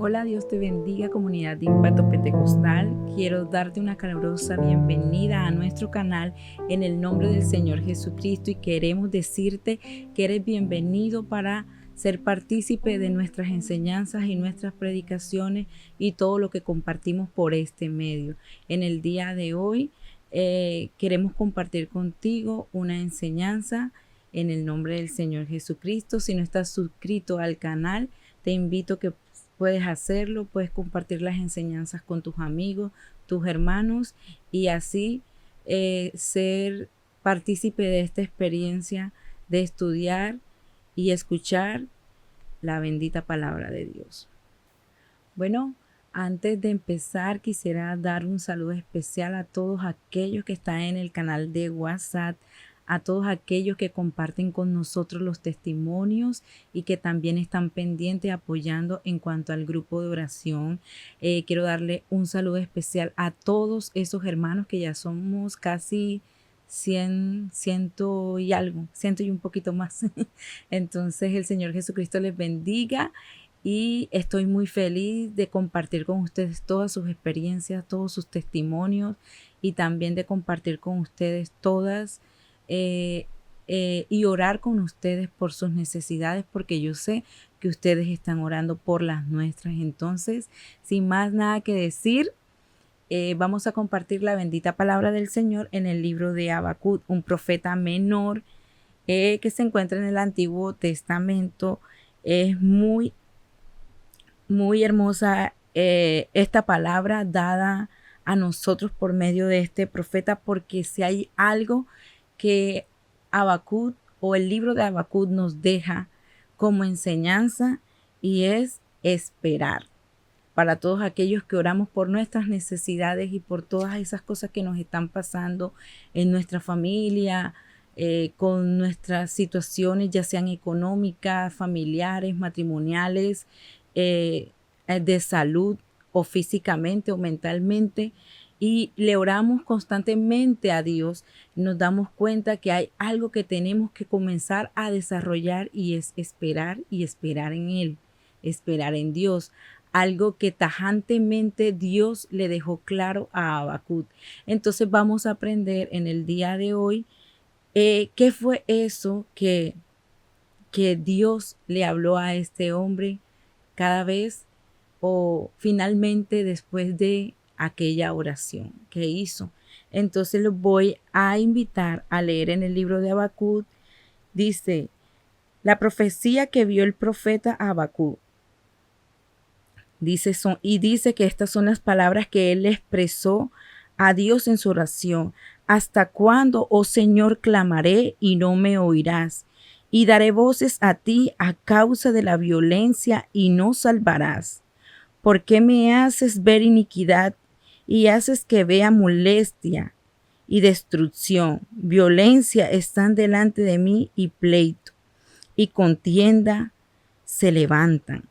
Hola, Dios te bendiga, comunidad de Impacto Pentecostal. Quiero darte una calurosa bienvenida a nuestro canal en el nombre del Señor Jesucristo y queremos decirte que eres bienvenido para ser partícipe de nuestras enseñanzas y nuestras predicaciones y todo lo que compartimos por este medio. En el día de hoy queremos compartir contigo una enseñanza en el nombre del Señor Jesucristo. Si no estás suscrito al canal, te invito a que puedes hacerlo, puedes compartir las enseñanzas con tus amigos, tus hermanos y así ser partícipe de esta experiencia de estudiar y escuchar la bendita palabra de Dios. Bueno, antes de empezar quisiera dar un saludo especial a todos aquellos que están en el canal de WhatsApp, a todos aquellos que comparten con nosotros los testimonios y que también están pendientes apoyando en cuanto al grupo de oración. Quiero darle un saludo especial a todos esos hermanos que ya somos casi 100 y un poquito más. Entonces el Señor Jesucristo les bendiga y estoy muy feliz de compartir con ustedes todas sus experiencias, todos sus testimonios y también de compartir con ustedes todas y orar con ustedes por sus necesidades, porque yo sé que ustedes están orando por las nuestras. Entonces, sin más nada que decir, vamos a compartir la bendita palabra del Señor en el libro de Habacuc, un profeta menor que se encuentra en el Antiguo Testamento. Es muy hermosa esta palabra dada a nosotros por medio de este profeta, porque si hay algo que Habacuc o el libro de Habacuc nos deja como enseñanza, y es esperar. Para todos aquellos que oramos por nuestras necesidades y por todas esas cosas que nos están pasando en nuestra familia, con nuestras situaciones, ya sean económicas, familiares, matrimoniales, de salud o físicamente o mentalmente, y le oramos constantemente a Dios, nos damos cuenta que hay algo que tenemos que comenzar a desarrollar, y es esperar y esperar en Él, esperar en Dios. Algo que tajantemente Dios le dejó claro a Habacuc. Entonces vamos a aprender en el día de hoy qué fue eso que Dios le habló a este hombre cada vez o finalmente después de aquella oración que hizo. Entonces los voy a invitar a leer en el libro de Habacuc. Dice, la profecía que vio el profeta Habacuc. Dice que estas son las palabras que él expresó a Dios en su oración. ¿Hasta cuándo, oh Señor, clamaré y no me oirás? Y daré voces a ti a causa de la violencia y no salvarás. ¿Por qué me haces ver iniquidad y haces que vea molestia y destrucción? Violencia están delante de mí y pleito y contienda se levantan.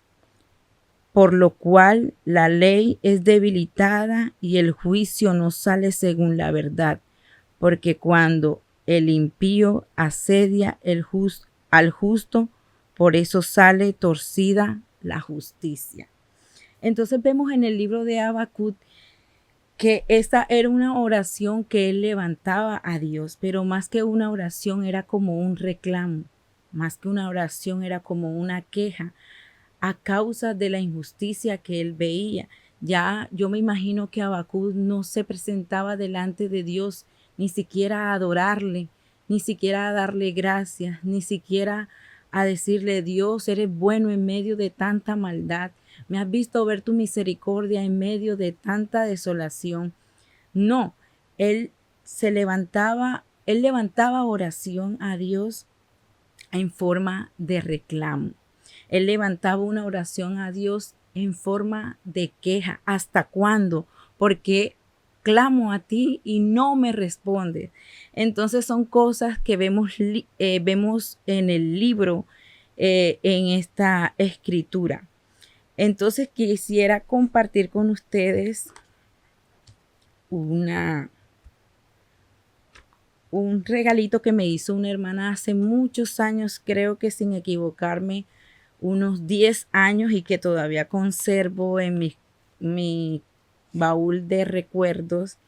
Por lo cual la ley es debilitada y el juicio no sale según la verdad, porque cuando el impío asedia al justo, por eso sale torcida la justicia. Entonces vemos en el libro de Habacuc que esta era una oración que él levantaba a Dios, pero más que una oración era como un reclamo, más que una oración era como una queja a causa de la injusticia que él veía. Ya yo me imagino que Habacuc no se presentaba delante de Dios ni siquiera a adorarle, ni siquiera a darle gracias, ni siquiera a decirle, Dios, eres bueno en medio de tanta maldad. Me has visto ver tu misericordia en medio de tanta desolación. No, él levantaba oración a Dios en forma de reclamo. Él levantaba una oración a Dios en forma de queja. ¿Hasta cuándo? Porque clamo a ti y no me respondes. Entonces son cosas que vemos en el libro, en esta escritura. Entonces quisiera compartir con ustedes un regalito que me hizo una hermana hace muchos años, creo que sin equivocarme, unos 10 años y que todavía conservo en mi baúl de recuerdos,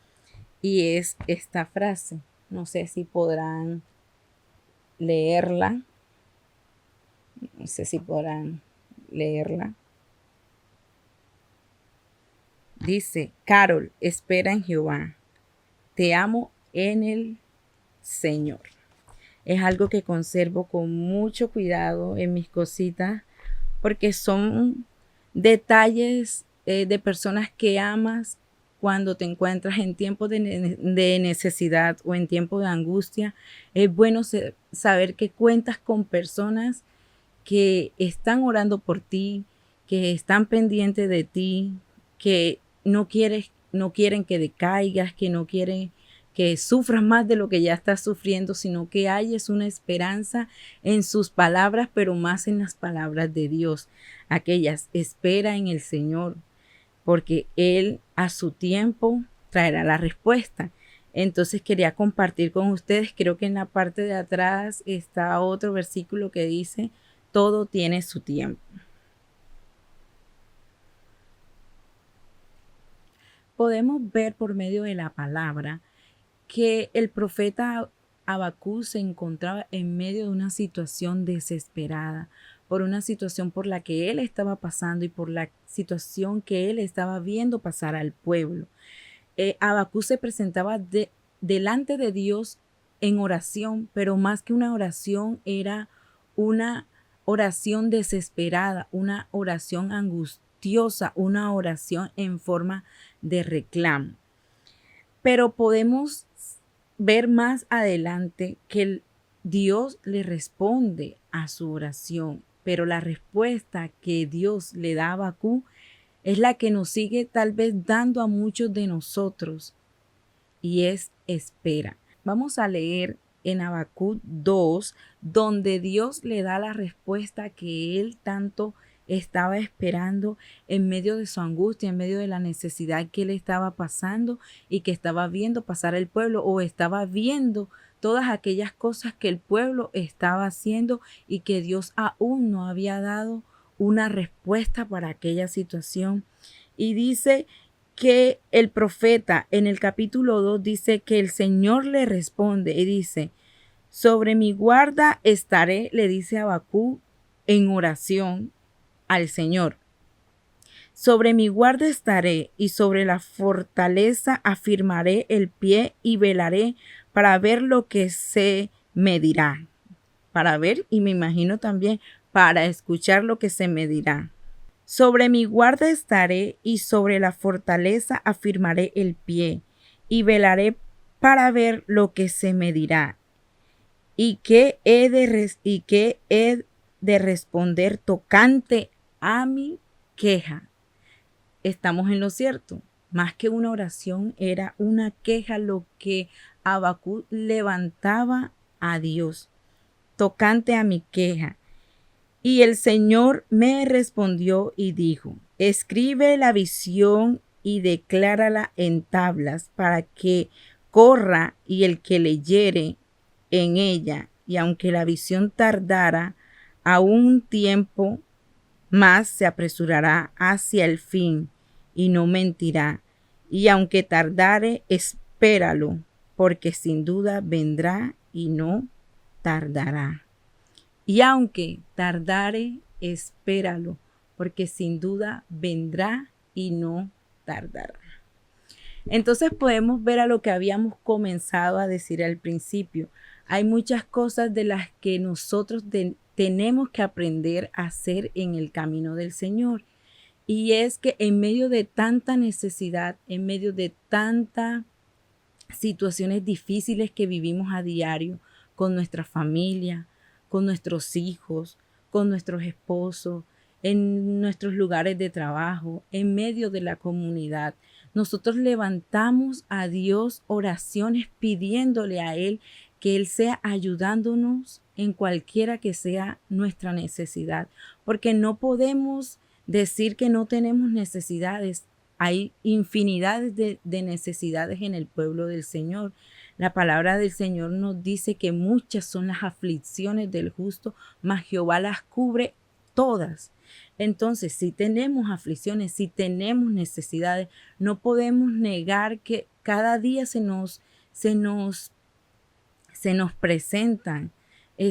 y es esta frase. No sé si podrán leerla. No sé si podrán leerla. Dice: Carol, espera en Jehová. Te amo en el Señor. Es algo que conservo con mucho cuidado en mis cositas, porque son detalles de personas que amas cuando te encuentras en tiempos de necesidad o en tiempos de angustia. Es bueno saber que cuentas con personas que están orando por ti, que están pendientes de ti, que no quieren que decaigas, que no quieren que sufras más de lo que ya estás sufriendo, sino que hayas una esperanza en sus palabras, pero más en las palabras de Dios. Aquellas: espera en el Señor, porque Él a su tiempo traerá la respuesta. Entonces quería compartir con ustedes, creo que en la parte de atrás está otro versículo que dice: todo tiene su tiempo. Podemos ver por medio de la palabra que el profeta Habacuc se encontraba en medio de una situación desesperada, por una situación por la que él estaba pasando y por la situación que él estaba viendo pasar al pueblo. Habacuc se presentaba delante de Dios en oración, pero más que una oración, era una oración desesperada, una oración angustiosa, una oración en forma de reclamo. Pero podemos ver más adelante que Dios le responde a su oración, pero la respuesta que Dios le da a Habacuc es la que nos sigue tal vez dando a muchos de nosotros, y es: espera. Vamos a leer en Habacuc 2, donde Dios le da la respuesta que él tanto estaba esperando en medio de su angustia, en medio de la necesidad que él estaba pasando y que estaba viendo pasar el pueblo, o estaba viendo todas aquellas cosas que el pueblo estaba haciendo y que Dios aún no había dado una respuesta para aquella situación. Y dice que el profeta en el capítulo 2 dice que el Señor le responde y dice: sobre mi guarda estaré, le dice Habacuc en oración al Señor. Sobre mi guarda estaré y sobre la fortaleza afirmaré el pie y velaré para ver lo que se me dirá. Para ver, y me imagino también para escuchar lo que se me dirá. Sobre mi guarda estaré y sobre la fortaleza afirmaré el pie y velaré para ver lo que se me dirá y qué he de responder tocante a mi queja. Estamos en lo cierto. Más que una oración, era una queja lo que Habacuc levantaba a Dios tocante a mi queja. Y el Señor me respondió y dijo: escribe la visión y declárala en tablas para que corra y el que leyere en ella, y aunque la visión tardara aún un tiempo más, se apresurará hacia el fin y no mentirá. Y aunque tardare, espéralo, porque sin duda vendrá y no tardará. Y aunque tardare, espéralo, porque sin duda vendrá y no tardará. Entonces podemos ver a lo que habíamos comenzado a decir al principio. Hay muchas cosas de las que nosotros tenemos que aprender a hacer en el camino del Señor. Y es que en medio de tanta necesidad, en medio de tantas situaciones difíciles que vivimos a diario con nuestra familia, con nuestros hijos, con nuestros esposos, en nuestros lugares de trabajo, en medio de la comunidad, nosotros levantamos a Dios oraciones pidiéndole a Él que Él sea ayudándonos en cualquiera que sea nuestra necesidad, porque no podemos decir que no tenemos necesidades. Hay infinidades de necesidades en el pueblo del Señor. La palabra del Señor nos dice que muchas son las aflicciones del justo, mas Jehová las cubre todas. Entonces, si tenemos aflicciones, si tenemos necesidades, no podemos negar que cada día se nos presentan,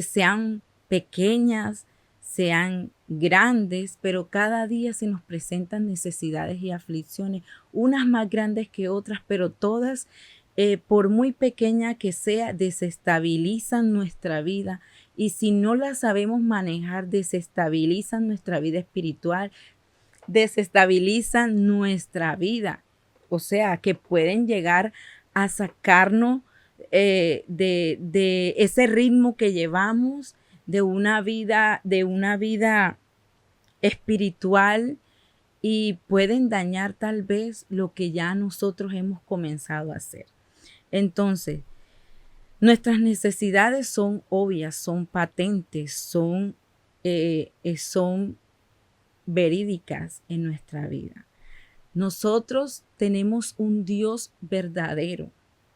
sean pequeñas, sean grandes, pero cada día se nos presentan necesidades y aflicciones, unas más grandes que otras, pero todas, por muy pequeña que sea, desestabilizan nuestra vida. Y si no la sabemos manejar, desestabilizan nuestra vida espiritual, desestabilizan nuestra vida. O sea, que pueden llegar a sacarnos de ese ritmo que llevamos, de una vida espiritual, y pueden dañar tal vez lo que ya nosotros hemos comenzado a hacer. Entonces, nuestras necesidades son obvias, son patentes, son verídicas en nuestra vida. Nosotros tenemos un Dios verdadero,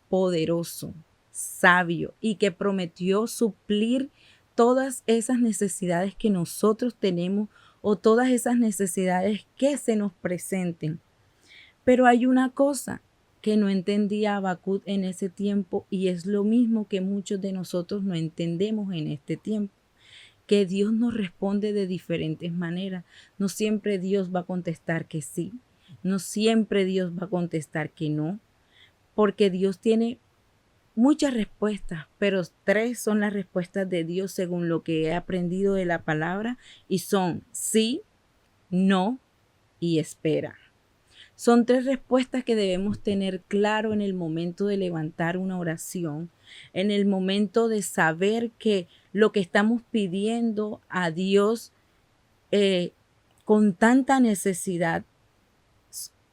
poderoso, sabio y que prometió suplir todas esas necesidades que nosotros tenemos o todas esas necesidades que se nos presenten. Pero hay una cosa que no entendía Habacuc en ese tiempo, y es lo mismo que muchos de nosotros no entendemos en este tiempo, que Dios nos responde de diferentes maneras. No siempre Dios va a contestar que sí, no siempre Dios va a contestar que no, porque Dios tiene muchas respuestas, pero 3 son las respuestas de Dios según lo que he aprendido de la palabra, y son sí, no y espera. Son 3 respuestas que debemos tener claro en el momento de levantar una oración, en el momento de saber que lo que estamos pidiendo a Dios con tanta necesidad,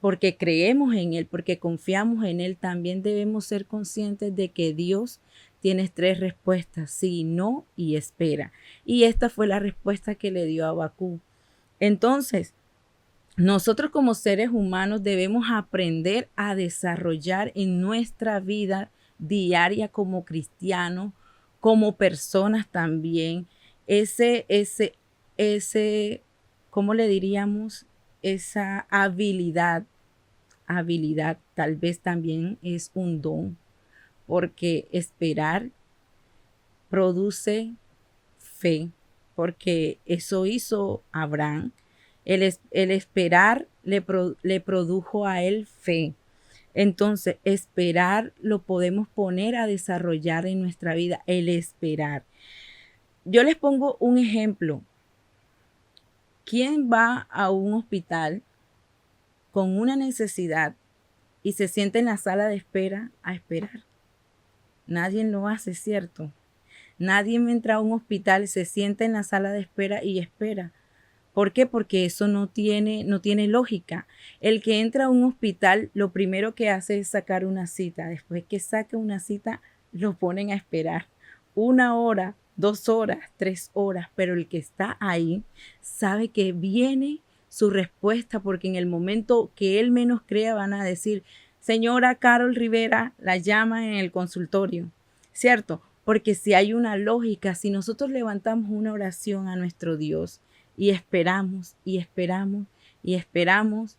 porque creemos en Él, porque confiamos en Él, también debemos ser conscientes de que Dios tiene 3 respuestas, sí, no y espera. Y esta fue la respuesta que le dio a Habacuc. Entonces, nosotros como seres humanos debemos aprender a desarrollar en nuestra vida diaria como cristianos, como personas también, ¿cómo le diríamos? Esa habilidad, tal vez también es un don, porque esperar produce fe, porque eso hizo Abraham. El esperar le produjo a él fe. Entonces, esperar lo podemos poner a desarrollar en nuestra vida, el esperar. Yo les pongo un ejemplo. ¿Quién va a un hospital con una necesidad y se sienta en la sala de espera a esperar? Nadie lo hace, ¿cierto? Nadie entra a un hospital, se sienta en la sala de espera y espera. ¿Por qué? Porque eso no tiene lógica. El que entra a un hospital, lo primero que hace es sacar una cita. Después que saca una cita, lo ponen a esperar 1 hora, 2 horas, 3 horas. Pero el que está ahí sabe que viene su respuesta, porque en el momento que él menos crea van a decir: señora Carol Rivera, la llaman en el consultorio, ¿cierto? Porque si hay una lógica, si nosotros levantamos una oración a nuestro Dios, y esperamos, y esperamos, y esperamos,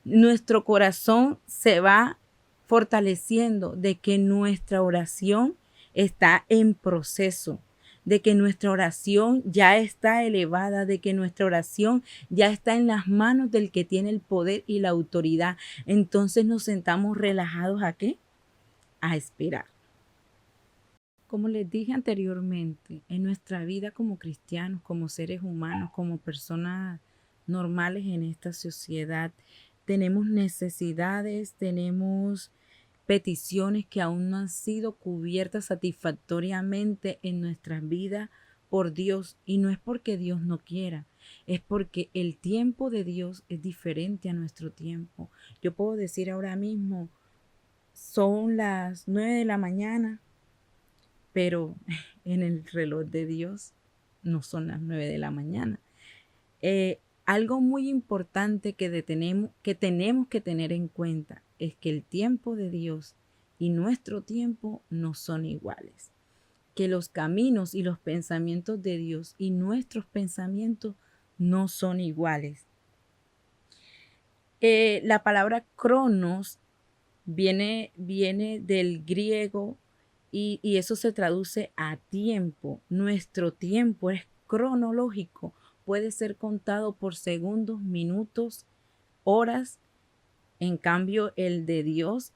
nuestro corazón se va fortaleciendo de que nuestra oración está en proceso, de que nuestra oración ya está elevada, de que nuestra oración ya está en las manos del que tiene el poder y la autoridad. Entonces nos sentamos relajados ¿a qué? A esperar. Como les dije anteriormente, en nuestra vida como cristianos, como seres humanos, como personas normales en esta sociedad, tenemos necesidades, tenemos peticiones que aún no han sido cubiertas satisfactoriamente en nuestras vidas por Dios. Y no es porque Dios no quiera, es porque el tiempo de Dios es diferente a nuestro tiempo. Yo puedo decir ahora mismo, son las 9 de la mañana, pero en el reloj de Dios no son las 9 de la mañana. Algo muy importante que tenemos que tener en cuenta es que el tiempo de Dios y nuestro tiempo no son iguales. Que los caminos y los pensamientos de Dios y nuestros pensamientos no son iguales. La palabra cronos viene del griego y eso se traduce a tiempo. Nuestro tiempo es cronológico, puede ser contado por segundos, minutos, horas. En cambio, el de Dios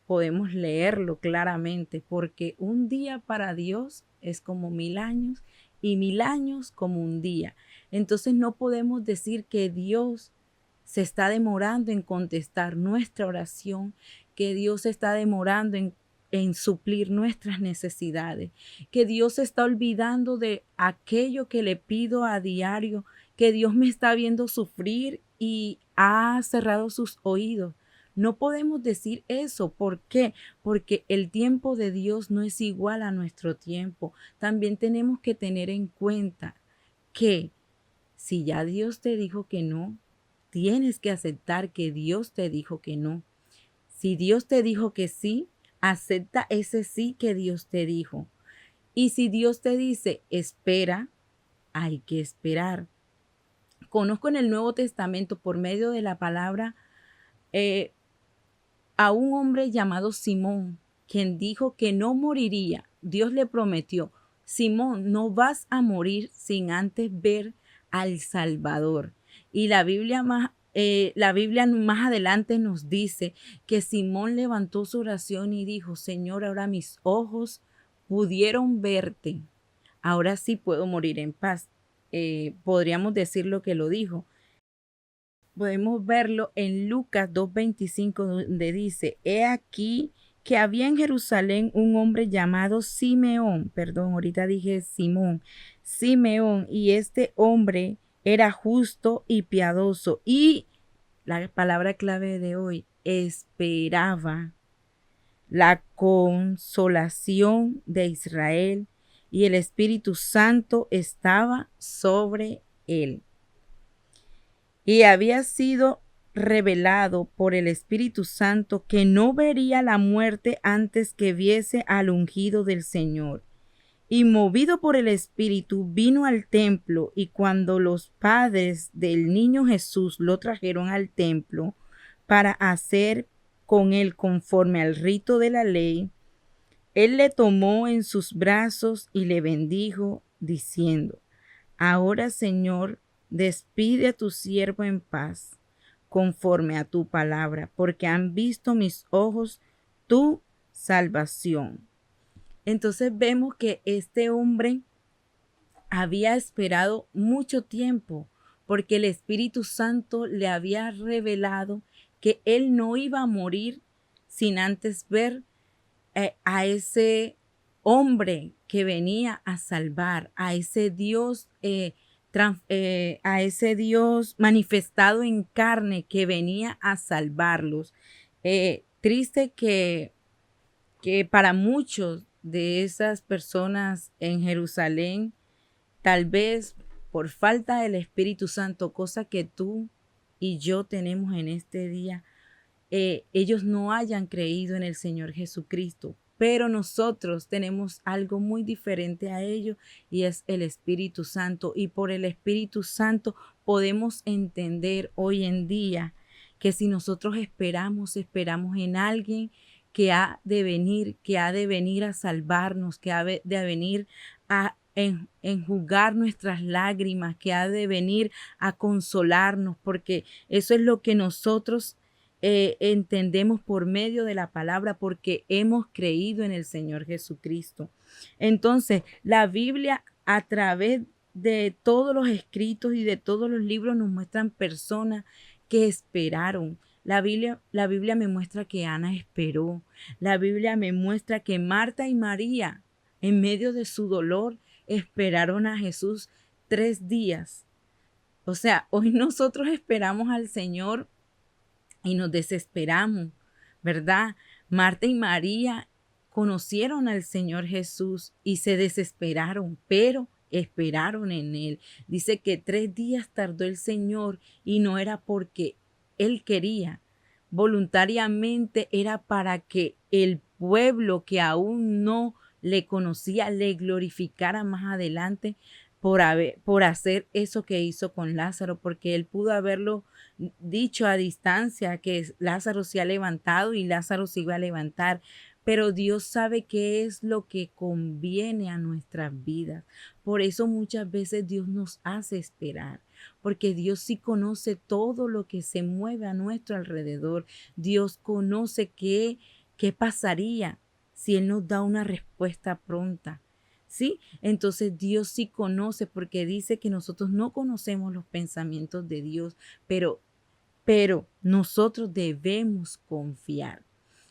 podemos leerlo claramente, porque un día para Dios es como 1000 años y 1000 años como un día. Entonces no podemos decir que Dios se está demorando en contestar nuestra oración, que Dios se está demorando en suplir nuestras necesidades, que Dios se está olvidando de aquello que le pido a diario, que Dios me está viendo sufrir y ha cerrado sus oídos. No podemos decir eso. ¿Por qué? Porque el tiempo de Dios no es igual a nuestro tiempo. También tenemos que tener en cuenta que si ya Dios te dijo que no, tienes que aceptar que Dios te dijo que no. Si Dios te dijo que sí, acepta ese sí que Dios te dijo. Y si Dios te dice, espera, hay que esperar. Conozco en el Nuevo Testamento por medio de la palabra a un hombre llamado Simón, quien dijo que no moriría. Dios le prometió, Simón, no vas a morir sin antes ver al Salvador. Y la Biblia más adelante nos dice que Simón levantó su oración y dijo, Señor, ahora mis ojos pudieron verte. Ahora sí puedo morir en paz. Podríamos decir lo que lo dijo. Podemos verlo en Lucas 2:25, donde dice, he aquí que había en Jerusalén un hombre llamado Simeón, perdón, ahorita dije Simón, Simeón, y este hombre era justo y piadoso, y la palabra clave de hoy, esperaba la consolación de Israel, y el Espíritu Santo estaba sobre él. Y había sido revelado por el Espíritu Santo que no vería la muerte antes que viese al ungido del Señor. Y movido por el Espíritu vino al templo, y cuando los padres del niño Jesús lo trajeron al templo para hacer con él conforme al rito de la ley, él le tomó en sus brazos y le bendijo, diciendo, ahora, Señor, despide a tu siervo en paz, conforme a tu palabra, porque han visto mis ojos tu salvación. Entonces vemos que este hombre había esperado mucho tiempo, porque el Espíritu Santo le había revelado que él no iba a morir sin antes ver a ese hombre que venía a salvar, a ese Dios a ese Dios manifestado en carne que venía a salvarlos. Triste que para muchos de esas personas en Jerusalén, tal vez por falta del Espíritu Santo, cosa que tú y yo tenemos en este día, ellos no hayan creído en el Señor Jesucristo. Pero nosotros tenemos algo muy diferente a ellos y es el Espíritu Santo. Y por el Espíritu Santo podemos entender hoy en día que si nosotros esperamos en alguien que ha de venir a salvarnos, que ha de venir a enjugar nuestras lágrimas, que ha de venir a consolarnos, porque eso es lo que nosotros entendemos por medio de la palabra, porque hemos creído en el Señor Jesucristo. Entonces, la Biblia, a través de todos los escritos y de todos los libros, nos muestran personas que esperaron. La Biblia me muestra que Ana esperó. La Biblia me muestra que Marta y María, en medio de su dolor, esperaron a Jesús 3 días. O sea, hoy nosotros esperamos al Señor y nos desesperamos, ¿verdad? Marta y María conocieron al Señor Jesús y se desesperaron, pero esperaron en Él. Dice que 3 días tardó el Señor y no era porque Él quería, voluntariamente era para que el pueblo que aún no le conocía le glorificara más adelante por hacer eso que hizo con Lázaro, porque él pudo haberlo dicho a distancia que Lázaro se ha levantado y Lázaro se iba a levantar, pero Dios sabe qué es lo que conviene a nuestras vidas. Por eso muchas veces Dios nos hace esperar, porque Dios sí conoce todo lo que se mueve a nuestro alrededor. Dios conoce qué pasaría si Él nos da una respuesta pronta. ¿Sí? Entonces Dios sí conoce, porque dice que nosotros no conocemos los pensamientos de Dios, pero nosotros debemos confiar.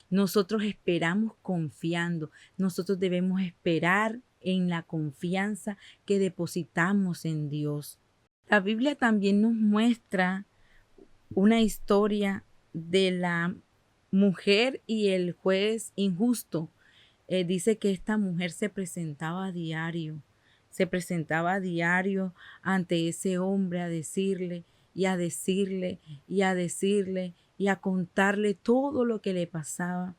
Nosotros esperamos confiando. Nosotros debemos esperar en la confianza que depositamos en Dios. La Biblia también nos muestra una historia de la mujer y el juez injusto. Dice que esta mujer se presentaba a diario ante ese hombre a decirle y a decirle y a decirle y a contarle todo lo que le pasaba.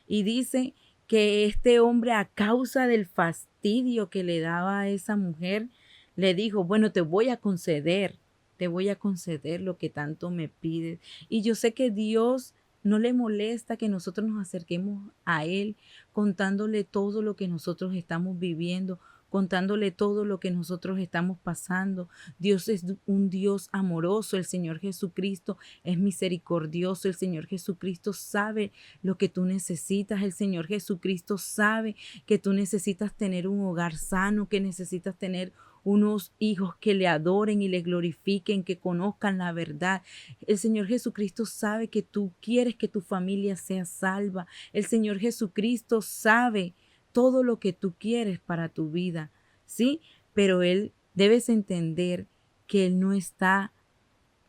Y dice que este hombre, a causa del fastidio que le daba a esa mujer, le dijo, bueno, te voy a conceder lo que tanto me pides. Y yo sé que Dios no le molesta que nosotros nos acerquemos a Él contándole todo lo que nosotros estamos viviendo, contándole todo lo que nosotros estamos pasando. Dios es un Dios amoroso, el Señor Jesucristo es misericordioso, el Señor Jesucristo sabe lo que tú necesitas, el Señor Jesucristo sabe que tú necesitas tener un hogar sano, que necesitas tener unos hijos que le adoren y le glorifiquen, que conozcan la verdad. El Señor Jesucristo sabe que tú quieres que tu familia sea salva. El Señor Jesucristo sabe todo lo que tú quieres para tu vida, ¿sí? Pero Él debes entender que Él no está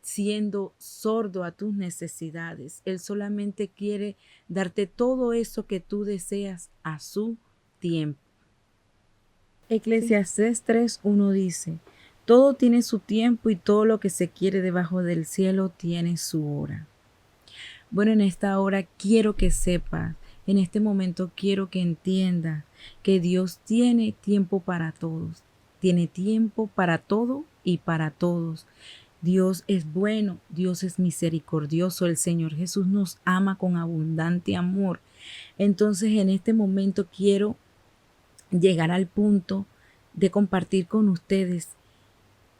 siendo sordo a tus necesidades. Él solamente quiere darte todo eso que tú deseas a su tiempo. Eclesiastés 3:1 dice, todo tiene su tiempo y todo lo que se quiere debajo del cielo tiene su hora. Bueno, en esta hora quiero que sepas, en este momento quiero que entiendas que Dios tiene tiempo para todos, tiene tiempo para todo y para todos. Dios es bueno, Dios es misericordioso, el Señor Jesús nos ama con abundante amor. Entonces, en este momento quiero llegar al punto de compartir con ustedes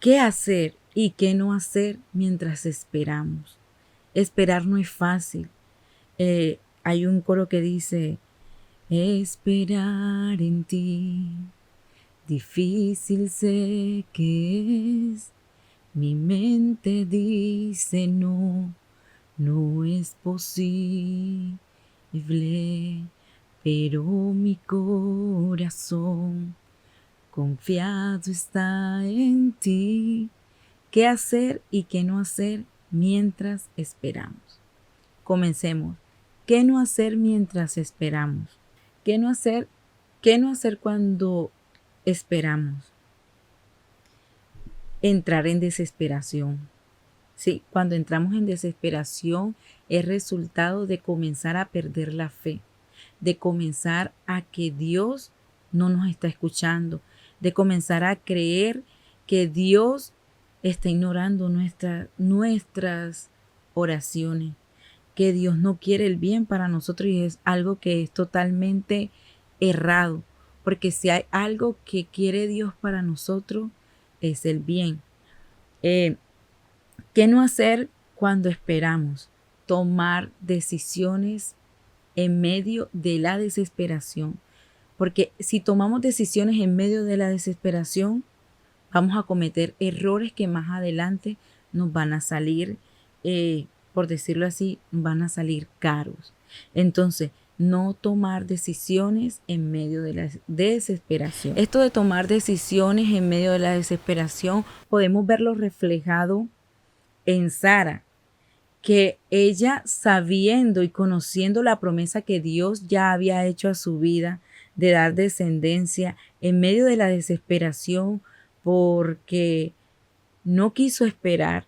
qué hacer y qué no hacer mientras esperamos. Esperar no es fácil. Hay un coro que dice, esperar en ti, difícil sé que es. Mi mente dice no, no es posible, pero mi corazón confiado está en ti. ¿Qué hacer y qué no hacer mientras esperamos? Comencemos. ¿Qué no hacer mientras esperamos? ¿Qué no hacer cuando esperamos? Entrar en desesperación. Sí, cuando entramos en desesperación es resultado de comenzar a perder la fe, de comenzar a que Dios no nos está escuchando, de comenzar a creer que Dios está ignorando nuestras oraciones, que Dios no quiere el bien para nosotros, y es algo que es totalmente errado, porque si hay algo que quiere Dios para nosotros es el bien. ¿Qué no hacer cuando esperamos? Tomar decisiones en medio de la desesperación, porque si tomamos decisiones en medio de la desesperación, vamos a cometer errores que más adelante nos van a salir, por decirlo así, van a salir caros. Entonces, no tomar decisiones en medio de la desesperación. Esto de tomar decisiones en medio de la desesperación, podemos verlo reflejado en Sara, que ella, sabiendo y conociendo la promesa que Dios ya había hecho a su vida de dar descendencia, en medio de la desesperación, porque no quiso esperar,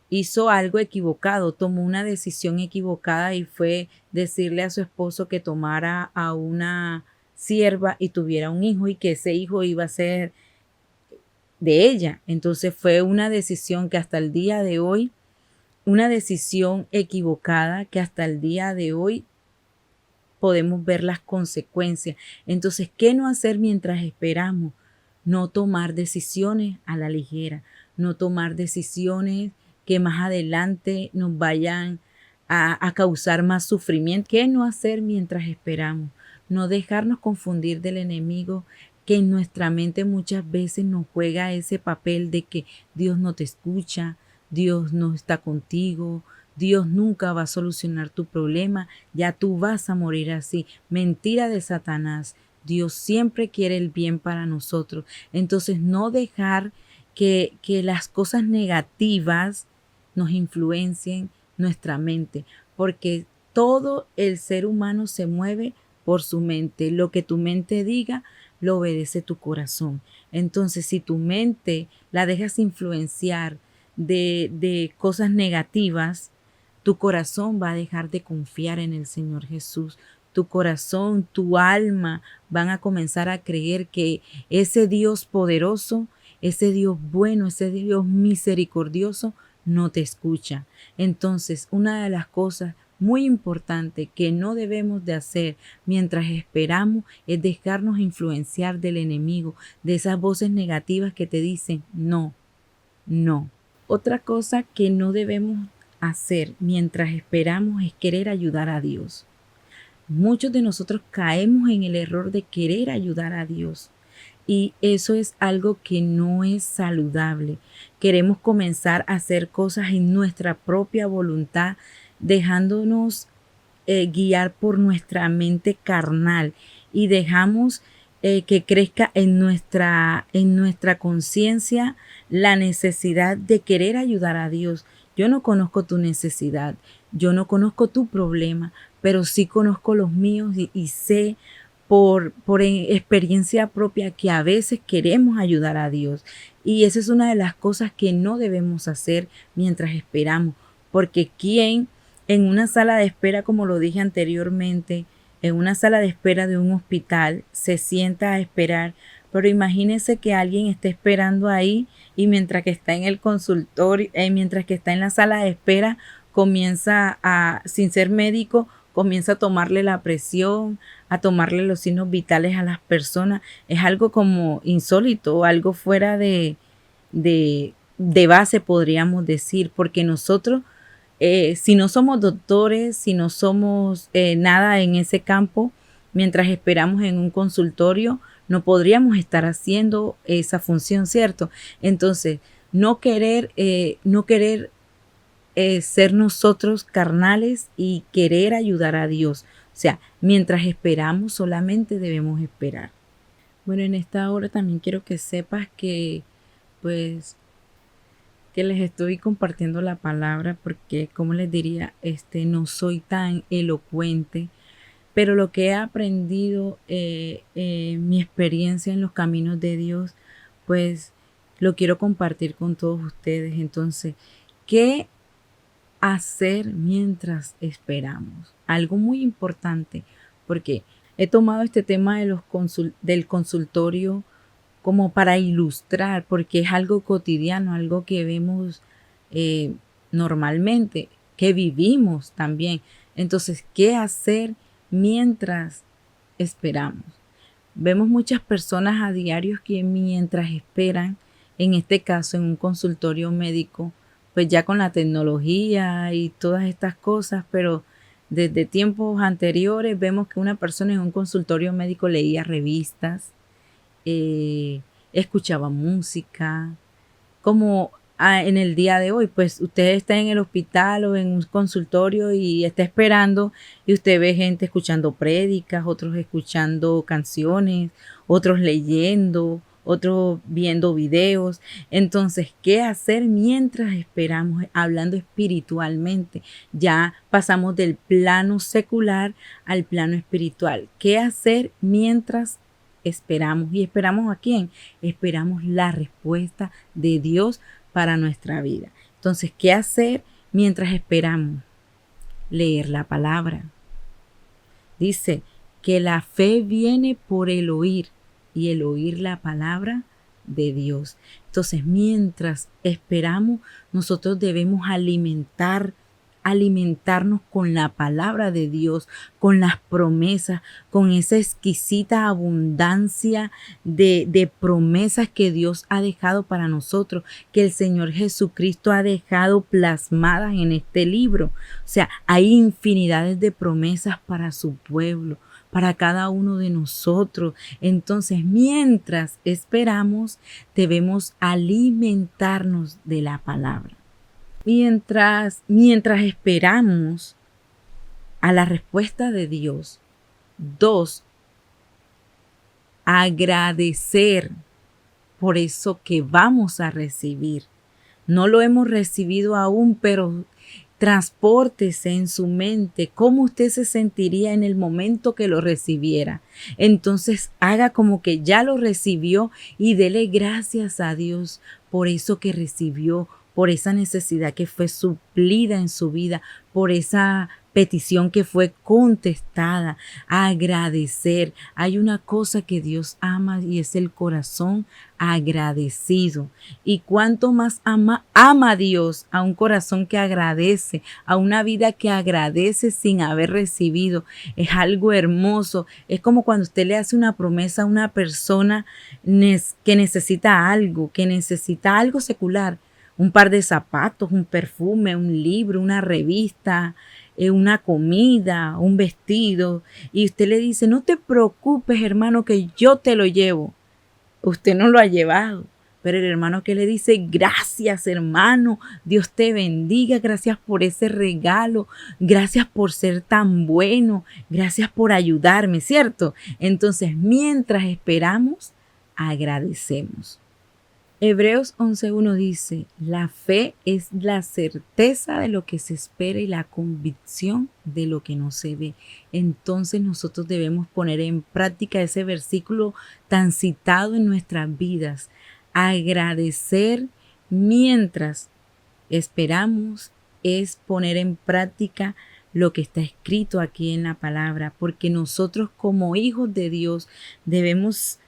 hizo algo equivocado, tomó una decisión equivocada, y fue decirle a su esposo que tomara a una sierva y tuviera un hijo, y que ese hijo iba a ser de ella. Entonces fue una decisión que hasta el día de hoy, una decisión equivocada que hasta el día de hoy podemos ver las consecuencias. Entonces, ¿qué no hacer mientras esperamos? No tomar decisiones a la ligera, no tomar decisiones que más adelante nos vayan a causar más sufrimiento. ¿Qué no hacer mientras esperamos? No dejarnos confundir del enemigo, que en nuestra mente muchas veces nos juega ese papel de que Dios no te escucha, Dios no está contigo, Dios nunca va a solucionar tu problema, ya tú vas a morir así. Mentira de Satanás. Dios siempre quiere el bien para nosotros. Entonces, no dejar que las cosas negativas nos influencien nuestra mente, porque todo el ser humano se mueve por su mente. Lo que tu mente diga, lo obedece tu corazón. Entonces, si tu mente la dejas influenciar de cosas negativas, tu corazón va a dejar de confiar en el Señor Jesús. Tu corazón, tu alma van a comenzar a creer que ese Dios poderoso, ese Dios bueno, ese Dios misericordioso no te escucha. Entonces, una de las cosas muy importantes que no debemos de hacer mientras esperamos es dejarnos influenciar del enemigo, de esas voces negativas que te dicen no, no. Otra cosa que no debemos hacer mientras esperamos es querer ayudar a Dios. Muchos de nosotros caemos en el error de querer ayudar a Dios y eso es algo que no es saludable. Queremos comenzar a hacer cosas en nuestra propia voluntad, dejándonos guiar por nuestra mente carnal y dejamos que crezca en nuestra conciencia la necesidad de querer ayudar a Dios. Yo no conozco tu necesidad, yo no conozco tu problema, pero sí conozco los míos y sé por experiencia propia que a veces queremos ayudar a Dios. Y esa es una de las cosas que no debemos hacer mientras esperamos, porque ¿quién en una sala de espera, como lo dije anteriormente, en una sala de espera de un hospital, se sienta a esperar? Pero imagínese que alguien esté esperando ahí y mientras que está en el consultorio, mientras que está en la sala de espera, comienza a, sin ser médico, comienza a tomarle la presión, a tomarle los signos vitales a las personas. Es algo como insólito, algo fuera de base, podríamos decir, porque nosotros, si no somos doctores, si no somos nada en ese campo, mientras esperamos en un consultorio, no podríamos estar haciendo esa función, ¿cierto? Entonces, no querer ser nosotros carnales y querer ayudar a Dios. O sea, mientras esperamos, solamente debemos esperar. Bueno, en esta hora también quiero que sepas que, pues, que les estoy compartiendo la palabra porque, como les diría, no soy tan elocuente, pero lo que he aprendido, mi experiencia en los caminos de Dios, pues lo quiero compartir con todos ustedes. Entonces, ¿qué hacer mientras esperamos? Algo muy importante, porque he tomado este tema de del consultorio como para ilustrar, porque es algo cotidiano, algo que vemos normalmente, que vivimos también. Entonces, ¿qué hacer mientras esperamos? Vemos muchas personas a diario que mientras esperan, en este caso en un consultorio médico, pues ya con la tecnología y todas estas cosas, pero desde tiempos anteriores vemos que una persona en un consultorio médico leía revistas, escuchaba música, como en el día de hoy, pues usted está en el hospital o en un consultorio y está esperando y usted ve gente escuchando prédicas, otros escuchando canciones, otros leyendo, otros viendo videos. Entonces, ¿qué hacer mientras esperamos? Hablando espiritualmente, ya pasamos del plano secular al plano espiritual. ¿Qué hacer mientras esperamos? ¿Y esperamos a quién? Esperamos la respuesta de Dios para nuestra vida. Entonces, ¿qué hacer mientras esperamos? Leer la palabra. Dice que la fe viene por el oír y el oír la palabra de Dios. Entonces, mientras esperamos, nosotros debemos alimentarnos con la palabra de Dios, con las promesas, con esa exquisita abundancia de promesas que Dios ha dejado para nosotros, que el Señor Jesucristo ha dejado plasmadas en este libro. O sea, hay infinidades de promesas para su pueblo, para cada uno de nosotros. Entonces, mientras esperamos, debemos alimentarnos de la palabra. Mientras esperamos a la respuesta de Dios. 2, agradecer por eso que vamos a recibir. No lo hemos recibido aún, pero transpórtese en su mente cómo usted se sentiría en el momento que lo recibiera. Entonces haga como que ya lo recibió y dele gracias a Dios por eso que recibió, por esa necesidad que fue suplida en su vida, por esa petición que fue contestada. Agradecer. Hay una cosa que Dios ama y es el corazón agradecido. Y cuánto más ama Dios a un corazón que agradece, a una vida que agradece sin haber recibido. Es algo hermoso. Es como cuando usted le hace una promesa a una persona que necesita algo secular. Un par de zapatos, un perfume, un libro, una revista, una comida, un vestido. Y usted le dice, no te preocupes, hermano, que yo te lo llevo. Usted no lo ha llevado. Pero el hermano que le dice, gracias, hermano, Dios te bendiga, gracias por ese regalo, gracias por ser tan bueno, gracias por ayudarme, ¿cierto? Entonces, mientras esperamos, agradecemos. Hebreos 11:1 dice, la fe es la certeza de lo que se espera y la convicción de lo que no se ve. Entonces nosotros debemos poner en práctica ese versículo tan citado en nuestras vidas. Agradecer mientras esperamos es poner en práctica lo que está escrito aquí en la palabra, porque nosotros como hijos de Dios debemos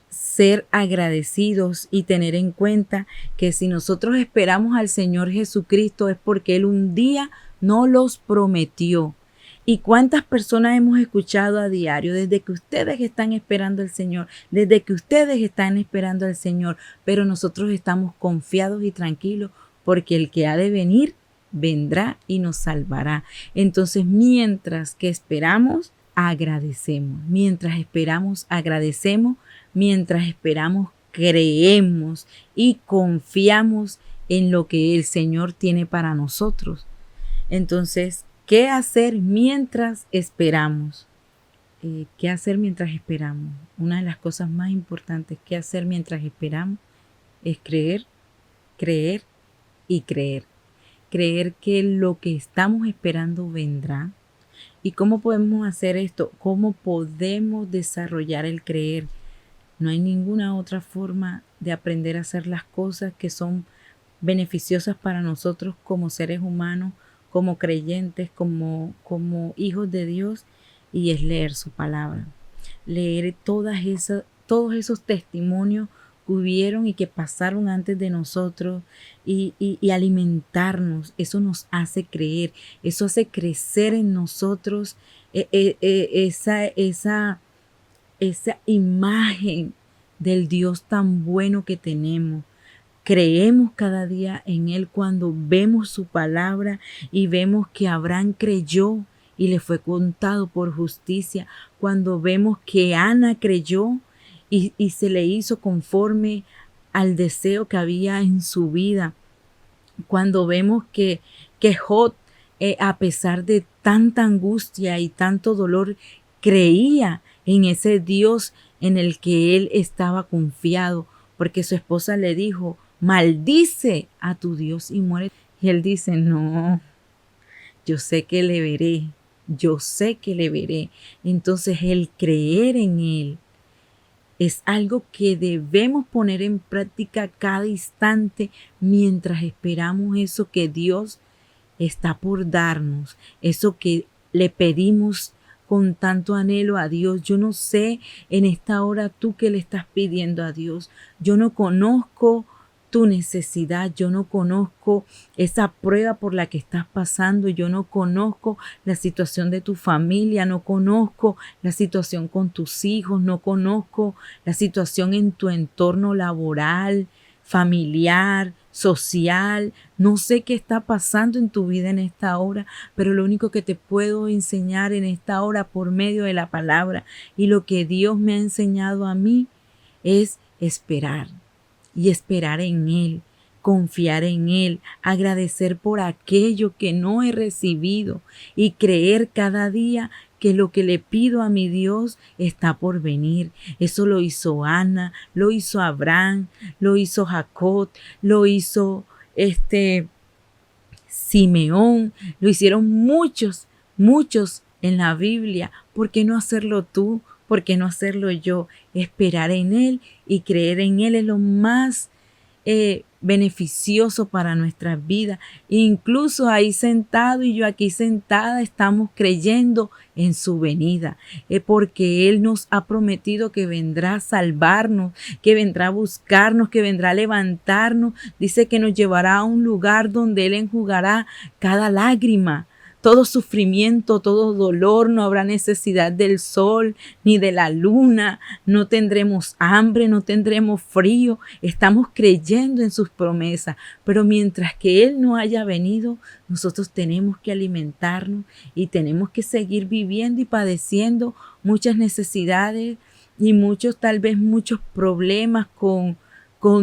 ser agradecidos y tener en cuenta que si nosotros esperamos al Señor Jesucristo es porque Él un día nos los prometió. ¿Y cuántas personas hemos escuchado a diario desde que ustedes están esperando al Señor, desde que ustedes están esperando al Señor, pero nosotros estamos confiados y tranquilos porque el que ha de venir vendrá y nos salvará? Entonces, mientras que esperamos, agradecemos. Mientras esperamos, agradecemos. Mientras esperamos, creemos y confiamos en lo que el Señor tiene para nosotros. Entonces, ¿qué hacer mientras esperamos? ¿Qué hacer mientras esperamos? Una de las cosas más importantes que hacer mientras esperamos es creer, creer y creer. Creer que lo que estamos esperando vendrá. ¿Y cómo podemos hacer esto? ¿Cómo podemos desarrollar el creer? No hay ninguna otra forma de aprender a hacer las cosas que son beneficiosas para nosotros como seres humanos, como creyentes, como hijos de Dios, y es leer su palabra. Leer todos esos testimonios que hubieron y que pasaron antes de nosotros y alimentarnos. Eso nos hace creer, eso hace crecer en nosotros esa imagen del Dios tan bueno que tenemos. Creemos cada día en Él cuando vemos su palabra y vemos que Abraham creyó y le fue contado por justicia. Cuando vemos que Ana creyó y se le hizo conforme al deseo que había en su vida. Cuando vemos que Job, a pesar de tanta angustia y tanto dolor, creía en ese Dios en el que él estaba confiado, porque su esposa le dijo, maldice a tu Dios y muere. Y él dice, no, yo sé que le veré, yo sé que le veré. Entonces el creer en Él es algo que debemos poner en práctica cada instante mientras esperamos eso que Dios está por darnos, eso que le pedimos con tanto anhelo a Dios. Yo no sé en esta hora tú qué le estás pidiendo a Dios. Yo no conozco tu necesidad, yo no conozco esa prueba por la que estás pasando, yo no conozco la situación de tu familia, no conozco la situación con tus hijos, no conozco la situación en tu entorno laboral, familiar, social. No sé qué está pasando en tu vida en esta hora, pero lo único que te puedo enseñar en esta hora por medio de la palabra y lo que Dios me ha enseñado a mí es esperar y esperar en Él, confiar en Él, agradecer por aquello que no he recibido y creer cada día que lo que le pido a mi Dios está por venir. Eso lo hizo Ana, lo hizo Abraham, lo hizo Jacob, lo hizo Simeón, lo hicieron muchos en la Biblia. ¿Por qué no hacerlo tú? ¿Por qué no hacerlo yo? Esperar en Él y creer en Él es lo más beneficioso para nuestras vidas. Incluso ahí sentado y yo aquí sentada estamos creyendo en su venida, porque Él nos ha prometido que vendrá a salvarnos, que vendrá a buscarnos, que vendrá a levantarnos. Dice que nos llevará a un lugar donde Él enjugará cada lágrima, todo sufrimiento, todo dolor. No habrá necesidad del sol ni de la luna. No tendremos hambre, no tendremos frío. Estamos creyendo en sus promesas. Pero mientras que Él no haya venido, nosotros tenemos que alimentarnos y tenemos que seguir viviendo y padeciendo muchas necesidades y tal vez muchos problemas con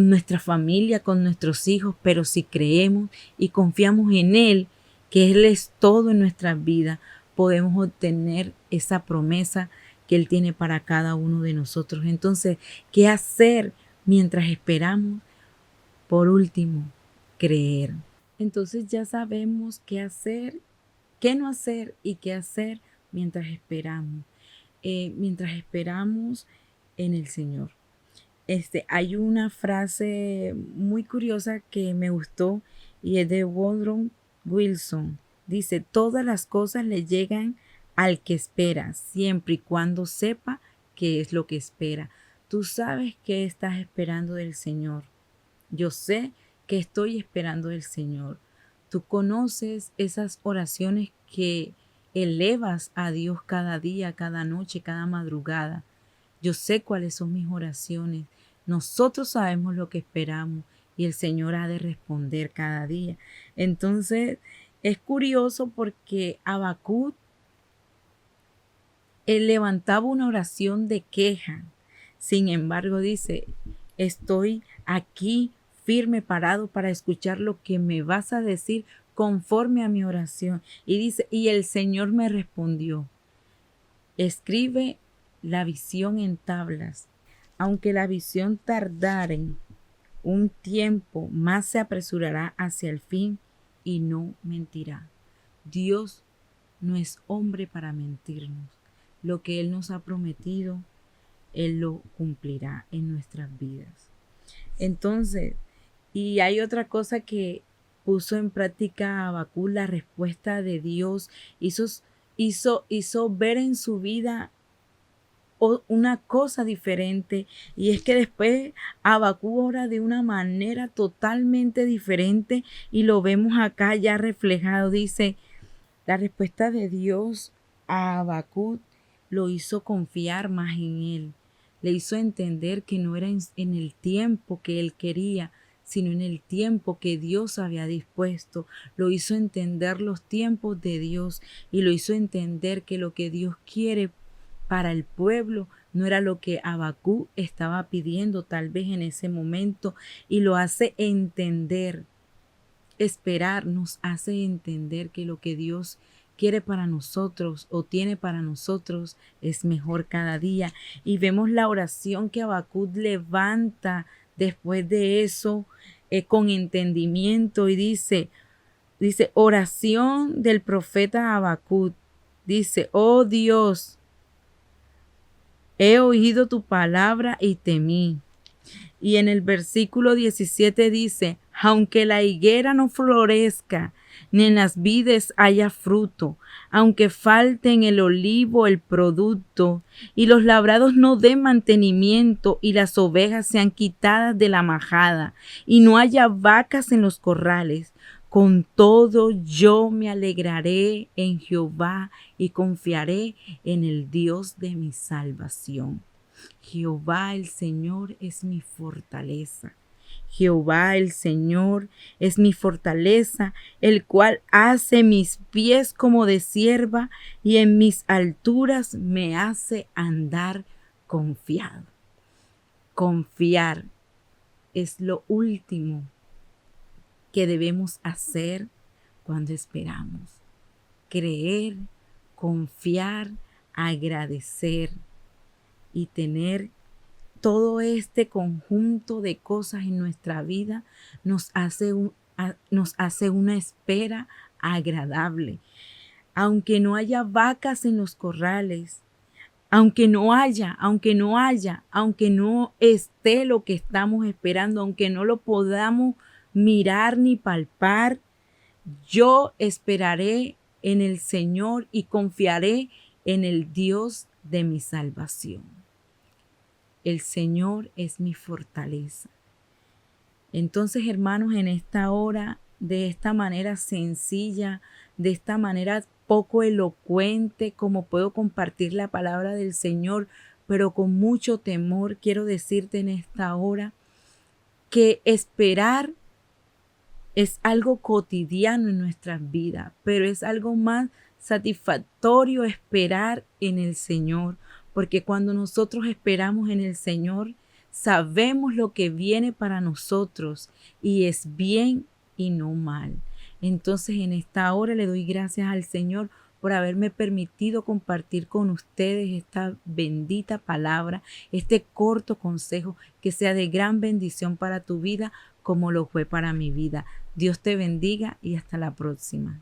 nuestra familia, con nuestros hijos. Pero si creemos y confiamos en Él, que Él es todo en nuestras vidas, podemos obtener esa promesa que Él tiene para cada uno de nosotros. Entonces, ¿qué hacer mientras esperamos? Por último, creer. Entonces ya sabemos qué hacer, qué no hacer y qué hacer mientras esperamos. Mientras esperamos en el Señor. Hay una frase muy curiosa que me gustó y es de Woodrow Wilson. Dice: todas las cosas le llegan al que espera, siempre y cuando sepa qué es lo que espera. Tú sabes qué estás esperando del Señor. Yo sé que estoy esperando del Señor. Tú conoces esas oraciones que elevas a Dios cada día, cada noche, cada madrugada. Yo sé cuáles son mis oraciones. Nosotros sabemos lo que esperamos y el Señor ha de responder cada día. Entonces, es curioso porque Habacuc, él levantaba una oración de queja. Sin embargo, dice: estoy aquí firme, parado para escuchar lo que me vas a decir conforme a mi oración. Y dice: y el Señor me respondió: escribe la visión en tablas. Aunque la visión tardare un tiempo, más se apresurará hacia el fin y no mentirá. Dios no es hombre para mentirnos. Lo que Él nos ha prometido, Él lo cumplirá en nuestras vidas. Entonces, y hay otra cosa que puso en práctica Habacuc, la respuesta de Dios hizo ver en su vida una cosa diferente, y es que después Habacuc ora de una manera totalmente diferente y lo vemos acá ya reflejado. Dice: la respuesta de Dios a Habacuc lo hizo confiar más en Él, le hizo entender que no era en el tiempo que él quería, sino en el tiempo que Dios había dispuesto. Lo hizo entender los tiempos de Dios y lo hizo entender que lo que Dios quiere para el pueblo no era lo que Habacuc estaba pidiendo tal vez en ese momento, y lo hace entender. Esperar nos hace entender que lo que Dios quiere para nosotros o tiene para nosotros es mejor cada día. Y vemos la oración que Habacuc levanta después de eso con entendimiento, y dice oración del profeta Habacuc. Dice: oh Dios, he oído tu palabra y temí. Y en el versículo 17 dice: aunque la higuera no florezca, ni en las vides haya fruto, aunque falte en el olivo el producto, y los labrados no den mantenimiento, y las ovejas sean quitadas de la majada, y no haya vacas en los corrales. Con todo yo me alegraré en Jehová y confiaré en el Dios de mi salvación. Jehová el Señor es mi fortaleza. Jehová el Señor es mi fortaleza, el cual hace mis pies como de cierva y en mis alturas me hace andar confiado. Confiar es lo último que debemos hacer cuando esperamos. Creer, confiar, agradecer y tener todo este conjunto de cosas en nuestra vida nos hace una espera agradable. Aunque no haya vacas en los corrales, aunque no esté lo que estamos esperando, aunque no lo podamos mirar ni palpar, yo esperaré en el Señor y confiaré en el Dios de mi salvación. El Señor es mi fortaleza. Entonces, hermanos, en esta hora, de esta manera sencilla, de esta manera poco elocuente, como puedo compartir la palabra del Señor, pero con mucho temor, quiero decirte en esta hora que esperar es algo cotidiano en nuestras vidas, pero es algo más satisfactorio esperar en el Señor, porque cuando nosotros esperamos en el Señor, sabemos lo que viene para nosotros y es bien y no mal. Entonces en esta hora le doy gracias al Señor por haberme permitido compartir con ustedes esta bendita palabra, este corto consejo que sea de gran bendición para tu vida como lo fue para mi vida. Dios te bendiga y hasta la próxima.